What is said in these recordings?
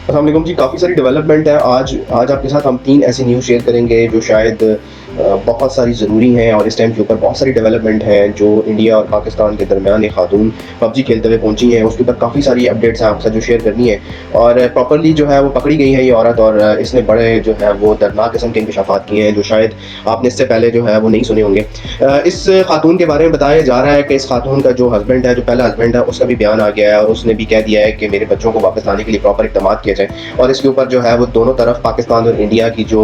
अस्सलाम वालेकुम जी। काफ़ी सारी डेवलपमेंट है। आज आपके साथ हम 3 ऐसी न्यूज़ शेयर करेंगे जो शायद बहुत सारी ज़रूरी हैं और इस टाइम के ऊपर बहुत सारी डेवलपमेंट हैं जो इंडिया और पाकिस्तान के दरमियान एक खातून पबजी खेलते हुए पहुंची हैं। उसके ऊपर काफ़ी सारी अपडेट्स हैं आपके साथ जो शेयर करनी है। और प्रॉपर्ली जो है वो पकड़ी गई है ये औरत, और इसने बड़े जो है वो दर्दनाक किस्म के इंकशाफात किए हैं जो शायद आपने इससे पहले जो है वो नहीं सुने होंगे। इस खातून के बारे में बताया जा रहा है कि इस खातून का जो हस्बैंड है, जो पहला हस्बैंड है, उसका भी बयान आ गया है और उसने भी कह दिया है कि मेरे बच्चों को वापस लाने के लिए प्रॉपर इकदाम किए जाए। और इसके ऊपर जो है वो दोनों तरफ पाकिस्तान और इंडिया की जो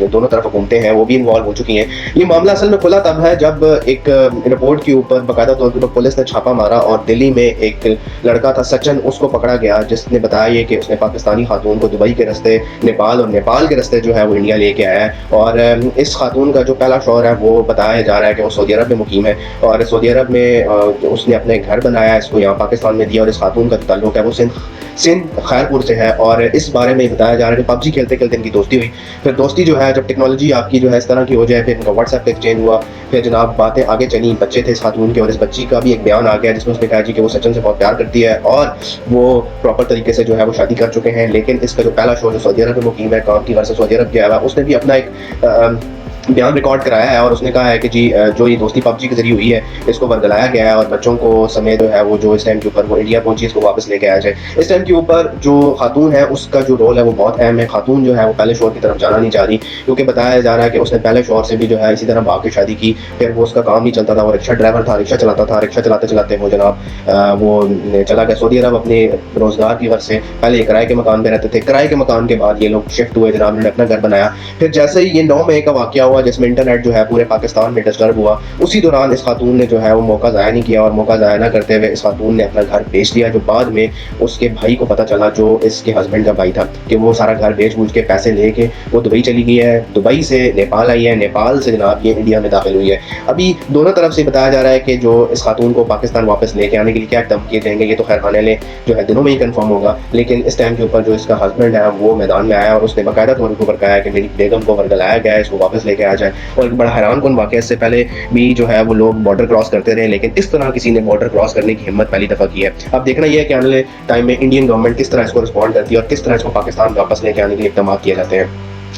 दोनों तरफ हुकूमतें हैं वो भी इन्वॉल्व हो चुकी हैं। ये मामला असल में खुला तब है जब एक रिपोर्ट के ऊपर बाकायदा तौर पर पुलिस ने छापा मारा और दिल्ली में एक लड़का था सचिन, उसको पकड़ा गया जिसने बताया ये कि उसने पाकिस्तानी खातून को दुबई के रास्ते नेपाल और नेपाल के रास्ते जो है वो इंडिया लेके आया है। और इस खातून का जो पहला शौहर है वो बताया जा रहा है कि वो सऊदी अरब में मुकीम है और सऊदी अरब में उसने अपने घर बनाया, इसको यहाँ पाकिस्तान में दिया। और इस खातून का जो ताल्लुक है वो सिंध खैरपुर से है। और इस बारे में बताया जा रहा है कि पबजी खेलते खेलते इनकी दोस्ती हुई। फिर दोस्ती जो है, जब टेक्नोलॉजी आपकी जो है इस तरह की हो जाए, फिर इनका व्हाट्सएप पे एक्सचेंज हुआ। फिर जनाब बातें आगे चली, बच्चे थे इस खातून के और इस बच्ची का भी एक बयान आ गया जिसमें उसने कहा जी कि वो सचिन से बहुत प्यार करती है और वो प्रॉपर तरीके से जो है वो शादी कर चुके हैं। लेकिन इसका जो पहला शो जो सऊदी अरब में मुकीम है, काम की गर्ज से सऊदी अरब गया हुआ, उसने भी अपना एक बयान रिकॉर्ड कराया है और उसने कहा है कि जी जो ये दोस्ती पबजी के जरिए हुई है इसको बरगलाया गया है और बच्चों को समय जो है वो जो इस टाइम के ऊपर वो इंडिया पहुंची, इसको वापस लेके आया जाए। इस टाइम के ऊपर जो खातून है उसका जो रोल है वो बहुत अहम है। खातून जो है वो पहले शोर की तरफ जाना नहीं चाह रही क्योंकि बताया जा रहा है कि उसने पहले शोर से भी जो है इसी तरह भाग के शादी की। फिर वो उसका काम नहीं चलता था, वो रिक्शा ड्राइवर था, रिक्शा चलाता था। रिक्शा चलाते चलाते वो जनाब वो चला गया सऊदी अरब अपने रोजगार की गर्ज से। पहले ये किराए के मकान में रहते थे, किराए के मकान के बाद ये लोग शिफ्ट हुए जनाब, इन्होंने अपना घर बनाया। फिर जैसे ही ये 9 मई का वाकया हुआ जिसमें इंटरनेट जो है पूरे पाकिस्तान में डिस्टर्ब हुआ, उसी दौरान इस खातून ने जो है वो मौका ज़ाया नहीं किया और मौका ज़ाया ना करते हुए इस खातून ने अपना घर बेच दिया। जो बाद में उसके भाई को पता चला, जो इसके हस्बैंड का भाई था, कि वो सारा घर बेच बूझ के पैसे लेके वो दुबई चली गई है, दुबई से नेपाल आई है, नेपाल से जनाब ये इंडिया में दाखिल हुई है। अभी दोनों तरफ से बताया जा रहा है कि जो इस खातून को पाकिस्तान वापस लेके आने के लिए क्या धमकी देंगे ये तो खैर आने ले जो है दिनों में ही कन्फर्म होगा। लेकिन इस टाइम के ऊपर जो इसका हस्बैंड है वो मैदान में आया और उसने बाकायदा तौर पर कहा है कि मेरी बेगम को वर्गलाया गया है, इसको वापस लेके आ जाए। और एक बड़ा हैरान कौन वाकया, इससे पहले भी जो है वो लोग बॉर्डर क्रॉस करते रहे लेकिन इस तरह किसी ने बॉर्डर क्रॉस करने की हिम्मत पहली दफा की है। अब देखना यह है कि आने वाले टाइम में इंडियन गवर्नमेंट किस तरह इसको रिस्पॉन्ड करती है और किस तरह इसको पाकिस्तान वापस लेके आने के लिए इक़दाम किए जाते हैं।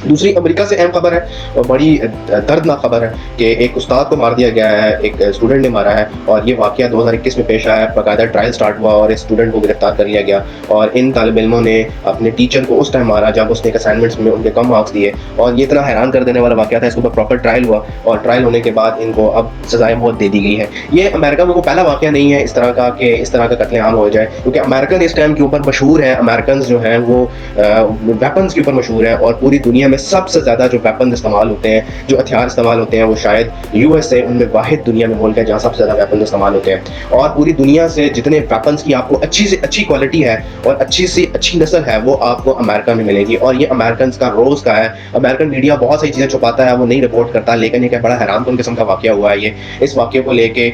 दूसरी अमेरिका से अहम खबर है और बड़ी दर्दनाक खबर है कि एक उस्ताद को मार दिया गया है, एक स्टूडेंट ने मारा है। और ये वाकया 2021 में पेश आया। बाकायदा ट्रायल स्टार्ट हुआ और इस स्टूडेंट को गिरफ्तार कर लिया गया और इन तालिब इल्मों ने अपने टीचर को उस टाइम मारा जब उसने एक असाइनमेंट्स में उनके कम मार्क्स दिए। और ये इतना हैरान कर देने वाला वाकया था। इसके ऊपर प्रॉपर ट्रायल हुआ और ट्रायल होने के बाद इनको अब सजाए मौत दे दी गई है। ये अमेरिका में को पहला वाकया नहीं है इस तरह का कि इस तरह का कत्लेआम हो जाए, क्योंकि अमेरिकन इस टाइम के ऊपर मशहूर है। अमेरिकन जो हैं वो वेपन्स के ऊपर मशहूर है और पूरी दुनिया में सबसे ज़्यादा जो वेपन इस्तेमाल होते हैं, जो हथियार इस्तेमाल होते हैं, वो शायद यूएसए उनमें वाहिद दुनिया में मुल्क है जहाँ सबसे ज़्यादा वेपन इस्तेमाल होते हैं। और पूरी दुनिया से जितने वेपन्स की आपको अच्छी से अच्छी क्वालिटी है और अच्छी से अच्छी नस्ल है वो आपको अमेरिका में मिलेगी। और ये अमेरिकन का रोज़ का है। अमेरिकन मीडिया बहुत सारी चीज़ें छुपाता है, वो नहीं रिपोर्ट करता। लेकिन एक बड़ा हैरानकुन किस्म का वाकया हुआ है ये। इस वाकये को लेके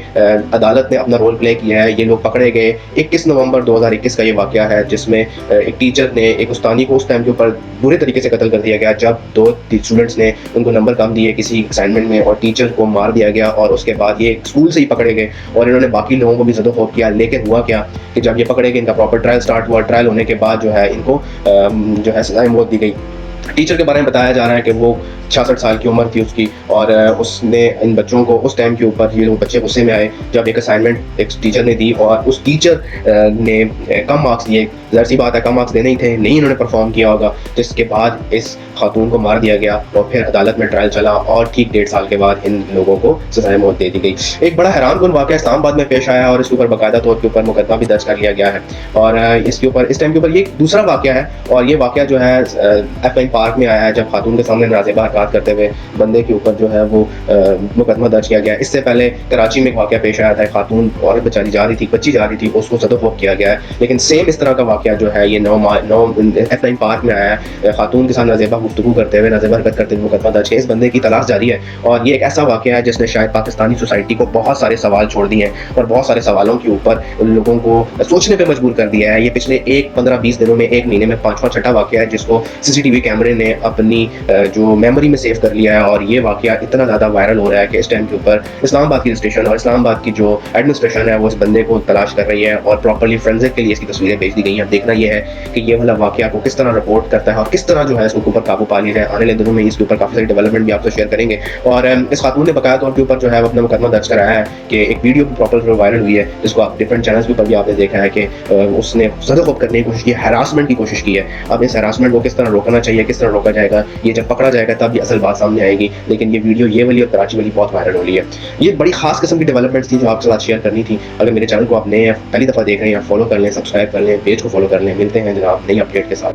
अदालत ने अपना रोल प्ले किया है। ये लोग पकड़े गए। 21 नवंबर 2021 का ये वाकया है जिसमें एक टीचर ने एक उस्तानी को उस टाइम के ऊपर बुरे तरीके से कत्ल कर दिया गया जब 2 स्टूडेंट्स ने उनको नंबर कम दिए किसी असाइनमेंट में और टीचर को मार दिया गया। और उसके बाद ये स्कूल से ही पकड़े गए और इन्होंने बाकी लोगों को भी ज़दोखौफ किया। लेकिन हुआ क्या कि जब ये पकड़े गए, इनका प्रॉपर ट्रायल स्टार्ट हुआ। ट्रायल होने के बाद जो है इनको जो है सज़ाए मौत दी गई। टीचर के बारे में बताया जा रहा है कि वो 66 साल की उम्र थी उसकी और उसने इन बच्चों को उस टाइम के ऊपर, ये लोग बच्चे गुस्से में आए जब एक असाइनमेंट एक टीचर ने दी और उस टीचर ने कम मार्क्स दिए। ज़ाहिर सी बात है कम मार्क्स देने ही थे, नहीं इन्होंने परफॉर्म किया होगा, जिसके बाद इस खातून को मार दिया गया और फिर अदालत में ट्रायल चला और ठीक 1.5 साल के बाद इन लोगों को सजाए मौत दे दी गई। एक बड़ा हैरानकुन वाकया इस्लामाबाद में पेश आया और इसके ऊपर बाकायदा तौर के ऊपर मुकदमा भी दर्ज कर लिया गया है। और इसके ऊपर इस टाइम के ऊपर ये दूसरा वाकया है और ये वाकया जो है एफआई पार्क में आया है जब खातून के सामने नाज़ेबा हरकत करते हुए बंदे के ऊपर जो है वो मुकदमा दर्ज किया गया। इससे पहले कराची में एक वाकया पेश आया था, खातून औरत बेचारी जा रही थी, बच्ची जा रही थी, उसको ज़दोखौफ किया गया है। लेकिन सेम इस तरह का वाकया जो है ये 9 एफ9 पार्क में आया है। खातून के साथ नाज़ेबा गुफ्तगू करते हुए, नाज़ेबा हरकत करते हुए मुकदमा दर्ज है। इस बंदे की तलाश जारी है और ये एक ऐसा वाकया है जिसने शायद पाकिस्तानी सोसाइटी को बहुत सारे सवाल छोड़ दिए हैं और बहुत सारे सवालों के ऊपर लोगों को सोचने पर मजबूर कर दिया है। ये पिछले 15-20 दिनों में, 1 महीने में 5वां 6वां वाकया है जिसको सीसीटीवी कैमरे कैमरे ने अपनी जो मेमोरी में सेव कर लिया है और ये वाकया इतना ज़्यादा वायरल हो रहा है कि इस टाइम के ऊपर इस्लामाबाद की स्टेशन और इस्लामाबाद की जो एडमिनिस्ट्रेशन है वो इस बंदे को तलाश कर रही है और प्रॉपर्ली फोरेंसिक के लिए इसकी तस्वीरें भेज दी गई हैं। अब देखना ये है कि ये वाला वाकया को किस तरह रिपोर्ट करता है और किस तरह जो है इसके ऊपर काबू पा लिया जाए। आने वाले दिनों में इसके ऊपर काफ़ी सारी डेवलपमेंट भी आपसे शेयर करेंगे। और इस खातून ने बकाया तौर के ऊपर जो है वो अपना मुकदमा दर्ज कराया है कि एक वीडियो प्रॉपर वायरल हुई है जिसको आप डिफरेंट चैनल्स के ऊपर भी आपने देखा है कि उसने सदक़ करने की कोशिश की, हैरासमेंट की कोशिश की है। अब इस हैरासमेंट को किस तरह रोकना चाहिए, किस तरह रोका जाएगा, ये जब पकड़ा जाएगा तब ये असल बात सामने आएगी। लेकिन ये वीडियो ये वाली और कराची वाली बहुत वायरल हो रही है। ये बड़ी खास किस्म की डेवलपमेंट्स थी जो आपके साथ शेयर करनी थी। अगर मेरे चैनल को आप नए पहली दफ़ा देख रहे हैं, फॉलो कर लें, सब्सक्राइब कर लें, पेज को फॉलो कर लें। मिलते हैं जनाब नई अपडेट के साथ।